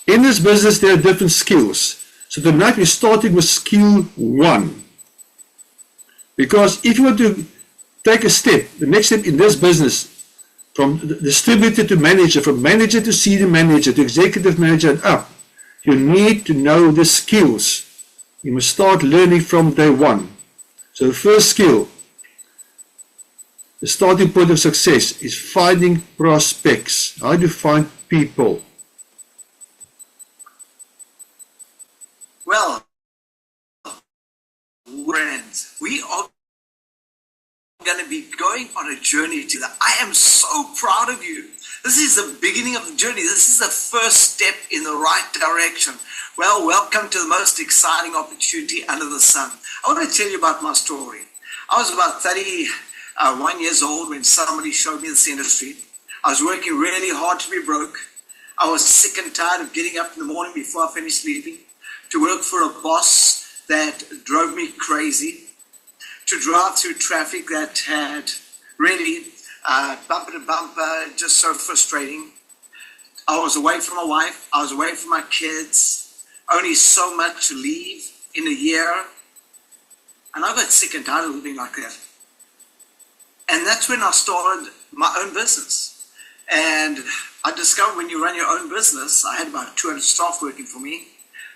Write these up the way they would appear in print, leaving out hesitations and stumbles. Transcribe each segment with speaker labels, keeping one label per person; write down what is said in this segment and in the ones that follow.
Speaker 1: In this business, there are different skills. So tonight we're starting with skill 1. Because if you want to take a step, the next step in this business, from distributor to manager, from manager to senior manager to executive manager and up, you need to know the skills. You must start learning from day 1. So the first skill, the starting point of success, is finding prospects. How do you find people?
Speaker 2: Well, friends, we are going to be going on a journey together. I am so proud of you. This is the beginning of the journey. This is the first step in the right direction. Well, welcome to the most exciting opportunity under the sun. I want to tell you about my story. I was about 31 years old when somebody showed me this industry. I was working really hard to be broke. I was sick and tired of getting up in the morning before I finished sleeping, to work for a boss that drove me crazy, to drive through traffic that had really bumper to bumper, just so frustrating. I was away from my wife. I was away from my kids. Only so much leave in a year. And I got sick and tired of living like that. And that's when I started my own business. And I discovered when you run your own business, I had about 200 staff working for me,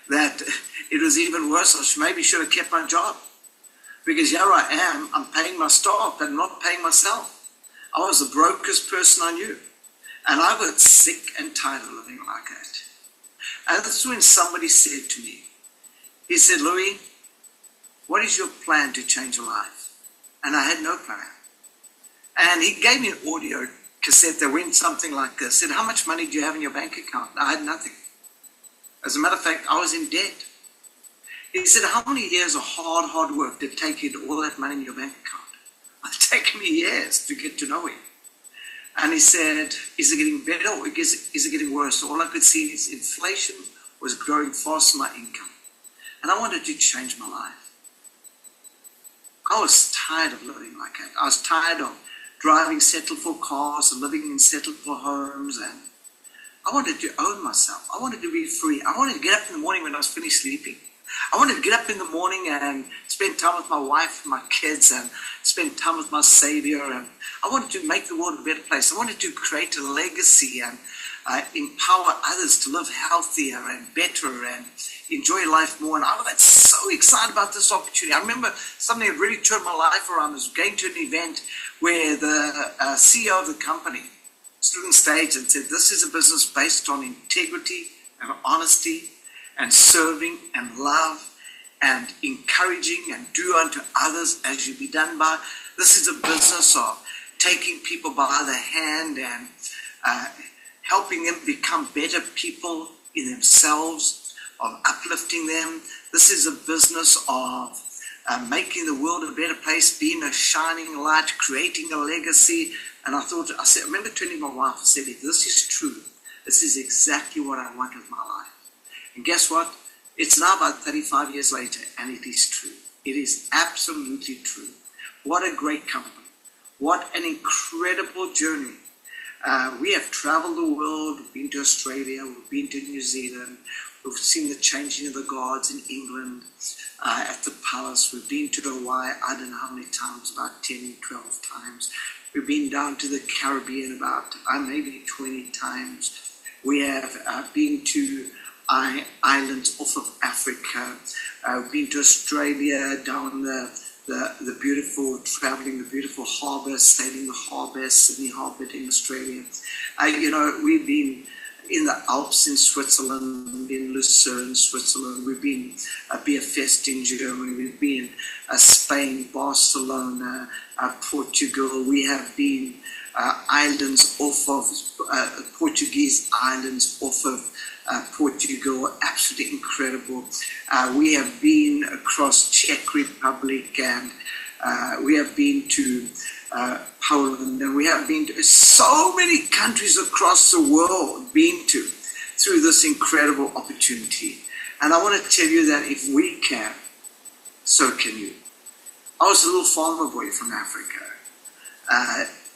Speaker 2: that it was even worse. I maybe should have kept my job. Because here I am, I'm paying my staff, but I'm not paying myself. I was the brokest person I knew. And I got sick and tired of living like that. And that's when somebody said to me, he said, Louis, what is your plan to change your life? And I had no plan. And he gave me an audio cassette that went something like this. Said, how much money do you have in your bank account? I had nothing. As a matter of fact, I was in debt. He said, how many years of hard work did it take you to all that money in your bank account? It's taken me years to get to know him. And he said, is it getting better or is it getting worse? All I could see is inflation was growing faster than my income. And I wanted to change my life. I was tired of living like that. I was tired of driving settled for cars and living in settled for homes. And I wanted to own myself. I wanted to be free. I wanted to get up in the morning when I was finished sleeping. I wanted to get up in the morning and spend time with my wife and my kids and spend time with my Savior. And I wanted to make the world a better place. I wanted to create a legacy and empower others to live healthier and better and enjoy life more. And I was so excited about this opportunity. I remember something that really turned my life around was going to an event where the CEO of the company stood on stage and said, this is a business based on integrity and honesty and serving and love and encouraging and do unto others as you be done by. This is a business of taking people by the hand and helping them become better people in themselves, of uplifting them. This is a business of making the world a better place, being a shining light, creating a legacy. And I remember turning to my wife and said, if this is true, this is exactly what I want with my life. And guess what? It's now about 35 years later, and it is true. It is absolutely true. What a great company. What an incredible journey. We have traveled the world. We've been to Australia. We've been to New Zealand. We've seen the changing of the guards in England at the palace. We've been to Hawaii, I don't know how many times, about 10, 12 times. We've been down to the Caribbean about maybe 20 times. We have been to islands off of Africa. We've been to Australia, down the beautiful, traveling the beautiful harbour, sailing the harbour, Sydney Harbour in Australia. We've been in the Alps in Switzerland, in Lucerne, Switzerland. We've been Beerfest in Germany. We've been Spain, Barcelona, Portugal. We have been islands off of Portuguese islands off of Portugal, absolutely incredible. We have been across Czech Republic, and we have been to Poland, and we have been to so many countries across the world through this incredible opportunity. And I want to tell you that if we can, so can you. I was a little farmer boy from Africa,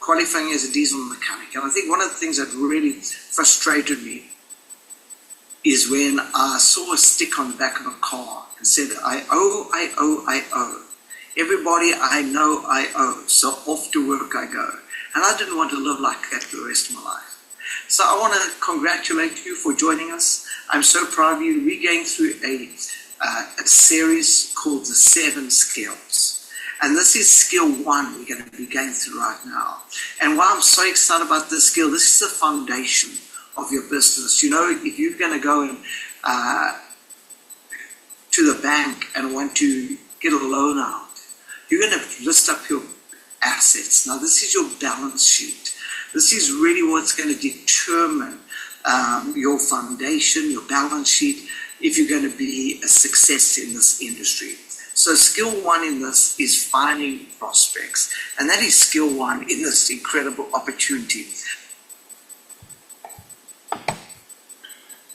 Speaker 2: qualifying as a diesel mechanic. And I think one of the things that really frustrated me is when I saw a stick on the back of a car and said, I owe, I owe, I owe. Everybody I know I owe, so off to work I go. And I didn't want to live like that for the rest of my life. So I want to congratulate you for joining us. I'm so proud of you. We're going through a series called The 7 Skills. And this is skill 1 we're going to be going through right now. And why I'm so excited about this skill, this is the foundation of your business. You know, if you're going to go and to the bank and want to get a loan out, you're going to list up your assets. Now, this is your balance sheet. This is really what's going to determine your foundation, your balance sheet, if you're going to be a success in this industry. So skill 1 in this is finding prospects. And that is skill 1 in this incredible opportunity.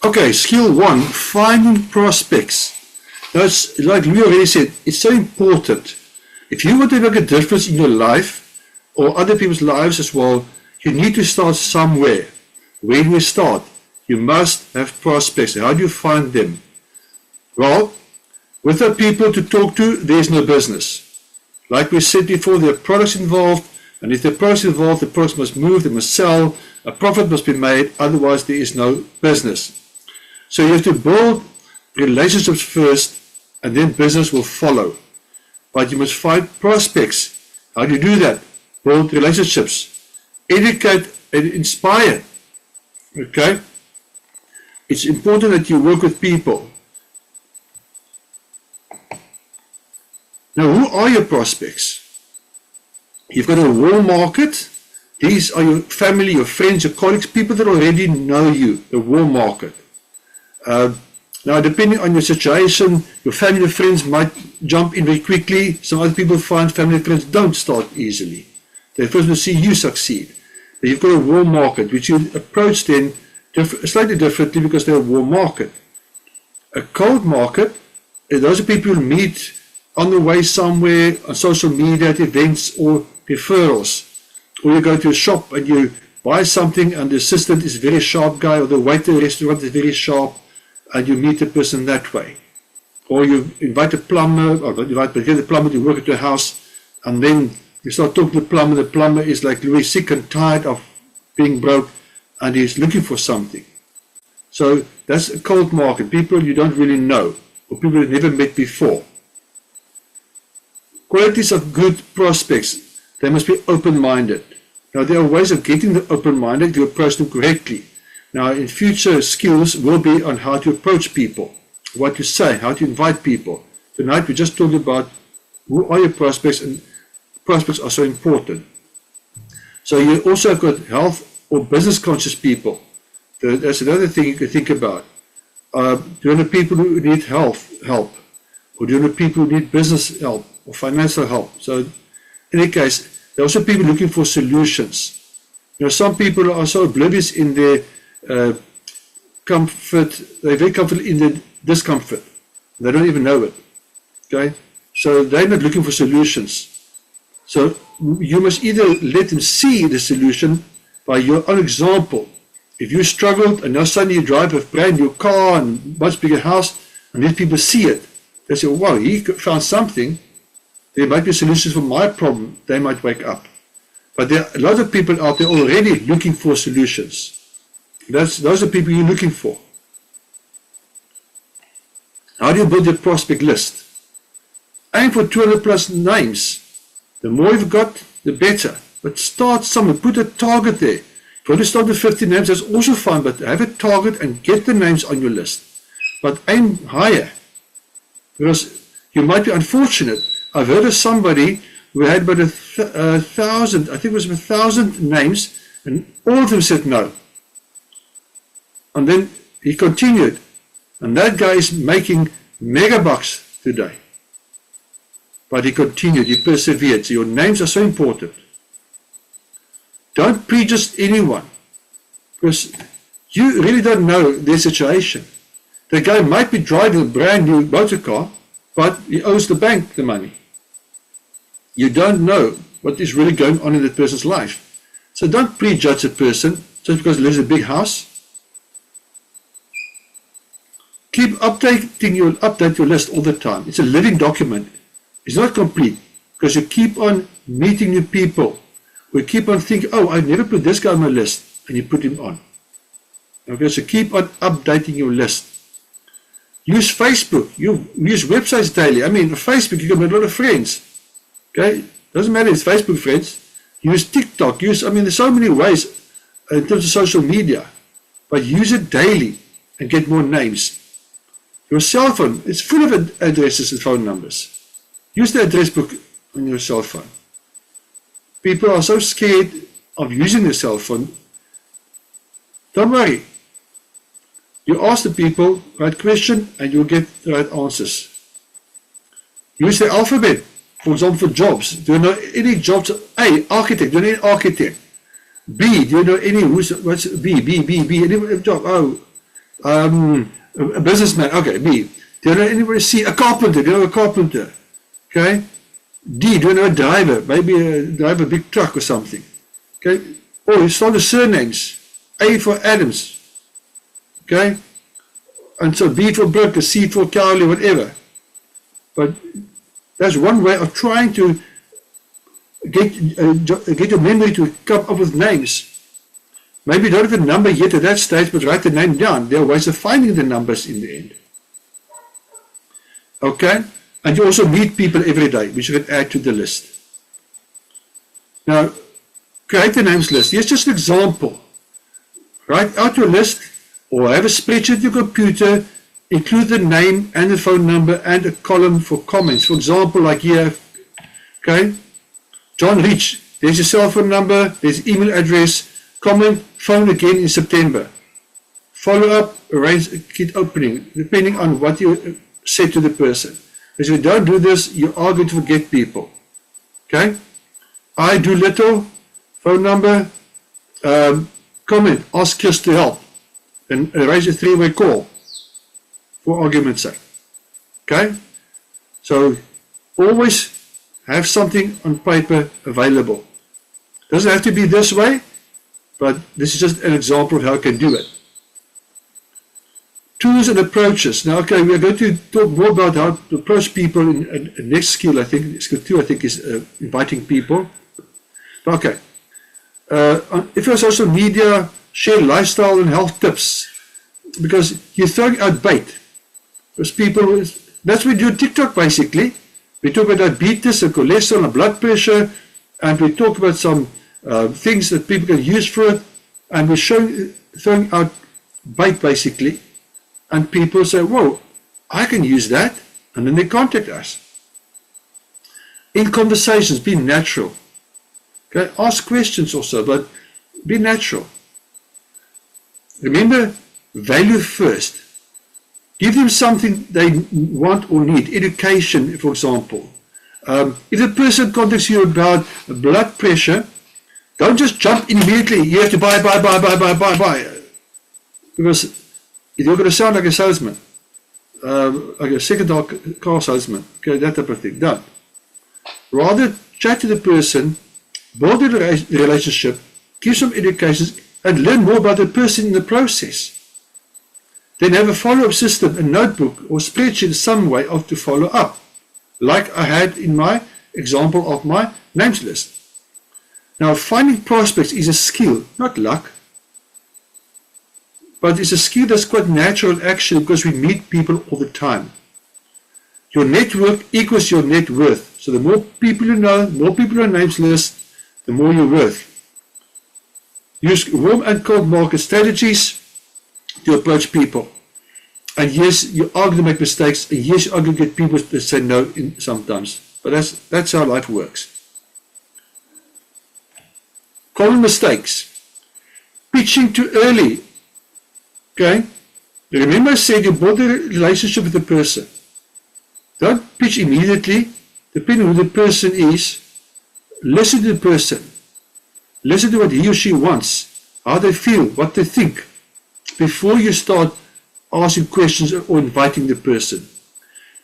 Speaker 1: Okay, skill 1, finding prospects. Now, it's, like we already said, it's so important. If you want to make a difference in your life or other people's lives as well, you need to start somewhere. Where do you start? You must have prospects. How do you find them? Well, without people to talk to, there's no business. Like we said before, there are products involved, and if there are products involved, the products must move, they must sell, a profit must be made, otherwise there is no business. So you have to build relationships first, and then business will follow. But you must find prospects. How do you do that? Build relationships, educate and inspire. Okay? It's important that you work with people. Now, who are your prospects? You've got a warm market. These are your family, your friends, your colleagues, people that already know you, the warm market. Now, depending on your situation, your family and friends might jump in very quickly. Some other people find family and friends don't start easily. They first will see you succeed. But you've got a warm market, which you approach then slightly differently because they're a warm market. A cold market, those are people you meet on the way somewhere, on social media, at events, or referrals. Or you go to a shop and you buy something and the assistant is a very sharp guy, or the waiter at the restaurant is very sharp, and you meet a person that way. Or you invite a plumber, or not invite, but get the plumber to work at your house, and then you start talking to the plumber is like really sick and tired of being broke, and he's looking for something. So that's a cold market, people you don't really know, or people you've never met before. Qualities of good prospects, they must be open-minded. Now there are ways of getting them open-minded to approach them correctly. Now, in future, skills will be on how to approach people, what to say, how to invite people. Tonight, we just talked about who are your prospects, and prospects are so important. So you also have got health or business conscious people. That's another thing you can think about. Do you know people who need health help? Or do you know people who need business help or financial help? So, in any case, there are also people looking for solutions. You know, some people are so oblivious in their comfort, they're very comfortable in their discomfort. They don't even know it. Okay? So they're not looking for solutions. So you must either let them see the solution by your own example. If you struggled and now suddenly you drive a brand new car and much bigger house, and these people see it, they say, wow, he found something. There might be solutions for my problem. They might wake up. But there are a lot of people out there already looking for solutions. Those are people you're looking for. How do you build your prospect list? Aim for 200 plus names. The more you've got, the better. But start somewhere. Put a target there. If you want to start with 50 names, that's also fine, but have a target and get the names on your list. But aim higher. Because you might be unfortunate. I've heard of somebody who had about 1,000, I think it was 1,000 names, and all of them said no. And then he continued, and that guy is making megabucks today. But he continued, he persevered. So your names are so important. Don't prejudge anyone, because you really don't know their situation. The guy might be driving a brand new motor car, but he owes the bank the money. You don't know what is really going on in that person's life. So don't prejudge a person just because he lives in a big house. keep update your list all the time. It's a living document. It's not complete because you keep on meeting new people. We keep on thinking, oh, I never put this guy on my list, and you put him on. Okay, so keep on updating your list. Use Facebook. You use websites daily. I mean, Facebook, you can make a lot of friends. Okay, doesn't matter, it's Facebook friends. Use TikTok. There's so many ways in terms of social media, but use it daily and get more names. Your cell phone, it's full of addresses and phone numbers. Use the address book on your cell phone. People are so scared of using the cell phone. Don't worry. You ask the people the right question and you'll get the right answers. Use the alphabet. For example, for jobs. Do you know any jobs? A, architect. Do you know any architect? B, do you know any, what's B, any job? Oh, a businessman. Okay, B. Do you know anybody? C, a carpenter. Do you know a carpenter? Okay. D, do you know a driver? Maybe drive a big truck or something. Okay. Or you start with surnames. A for Adams. Okay. And so B for Brooker, C for Cowley, whatever. But that's one way of trying to get your memory to come up with names. Maybe you don't have a number yet at that stage, but write the name down. There are ways of finding the numbers in the end. Okay? And you also meet people every day, which you can add to the list. Now, create the names list. Here's just an example. Write out your list or have a spreadsheet on your computer. Include the name and the phone number and a column for comments. For example, like here, okay, John Rich, there's your cell phone number, there's email address, comment, phone again in September. Follow up, arrange a kit opening, depending on what you said to the person. If you don't do this, you are going to forget people. Okay? I do little, phone number, comment, ask Chris to help, and arrange a 3-way call. For argument's sake. Okay? So always have something on paper available. Doesn't have to be this way, but this is just an example of how you can do it. Tools and approaches. Now, okay, we are going to talk more about how to approach people in next skill. I think skill 2, I think, is inviting people. Okay. If you're on social media, share lifestyle and health tips because you're throwing out bait. Because people, that's what we do on TikTok basically. We talk about diabetes and cholesterol and blood pressure, and we talk about some things that people can use for it, and we're throwing out bait basically, and people say, whoa, I can use that, and then they contact us. In conversations, be natural. Okay, ask questions also, but be natural. Remember, value first. Give them something they want or need. Education, for example. If a person contacts you about blood pressure, don't just jump immediately. You have to buy. Because you're going to sound like a salesman. Like a second-hand car salesman. Okay, that type of thing. Don't. Rather, chat to the person, build a relationship, give some education, and learn more about the person in the process. Then have a follow-up system, a notebook or spreadsheet, some way of to follow up, like I had in my example of my names list. Now, finding prospects is a skill, not luck, but it's a skill that's quite natural actually because we meet people all the time. Your network equals your net worth. So the more people you know, more people on names list, the more you're worth. Use warm and cold market strategies to approach people. And yes, you are going to make mistakes, and yes, you are going to get people to say no sometimes. But that's how life works. Common mistakes. Pitching too early. Okay? Remember I said you build a relationship with the person. Don't pitch immediately. Depending on who the person is, listen to the person. Listen to what he or she wants, how they feel, what they think, before you start asking questions or inviting the person.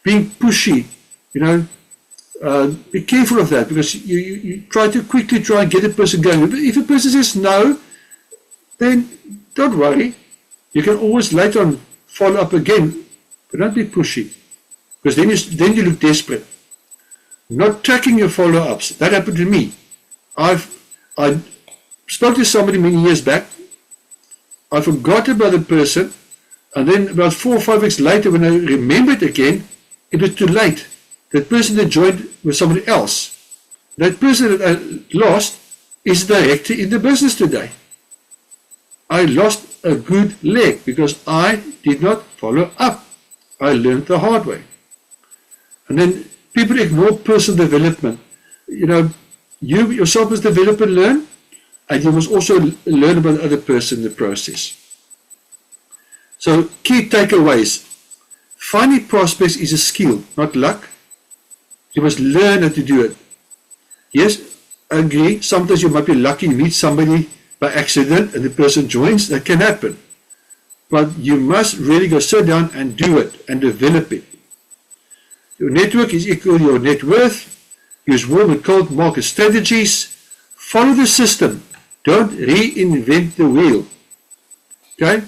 Speaker 1: Being pushy, be careful of that because you try to quickly try and get a person going. But if a person says no, then don't worry. You can always later on follow up again but don't be pushy, because then you look desperate. Not tracking your follow-ups. That happened to me. I spoke to somebody many years back. I forgot about the person, and then about 4 or 5 weeks later, when I remembered again, it was too late. That person that joined was somebody else. That person that I lost is director in the business today. I lost a good leg because I did not follow up. I learned the hard way. And then people ignore personal development. You yourself must develop and learn, and you must also learn about the other person in the process. So, key takeaways. Finding prospects is a skill, not luck. You must learn how to do it. Yes, I agree. Sometimes you might be lucky, you meet somebody by accident and the person joins. That can happen. But you must really go sit down and do it and develop it. Your network is equal to your net worth. Use warm and cold market strategies. Follow the system. Don't reinvent the wheel. Okay?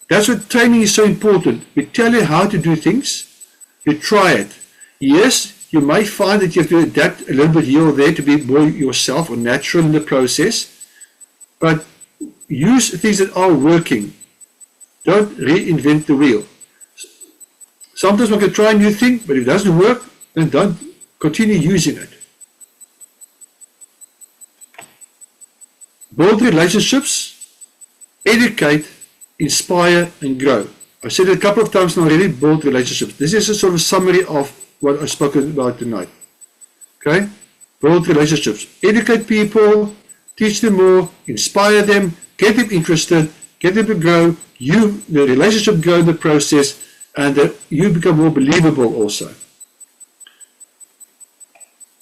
Speaker 1: That's what training is so important. We tell you how to do things. You try it. Yes, you may find that you have to adapt a little bit here or there to be more yourself or natural in the process. But use things that are working. Don't reinvent the wheel. Sometimes one can try a new thing, but if it doesn't work, then don't continue using it. Build relationships, educate, inspire, and grow. I've said it a couple of times now already, build relationships. This is a sort of summary of what I've spoken about tonight. Okay? Build relationships. Educate people, teach them more, inspire them, get them interested, get them to grow, the relationship grow in the process, and that you become more believable also.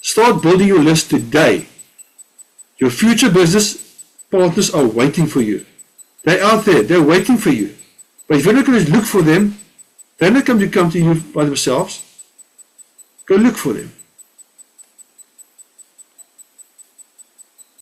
Speaker 1: Start building your list today. Your future business partners are waiting for you. They're out there, they're waiting for you. But if you're not going to look for them, they're not going to come to you by themselves. Go look for them.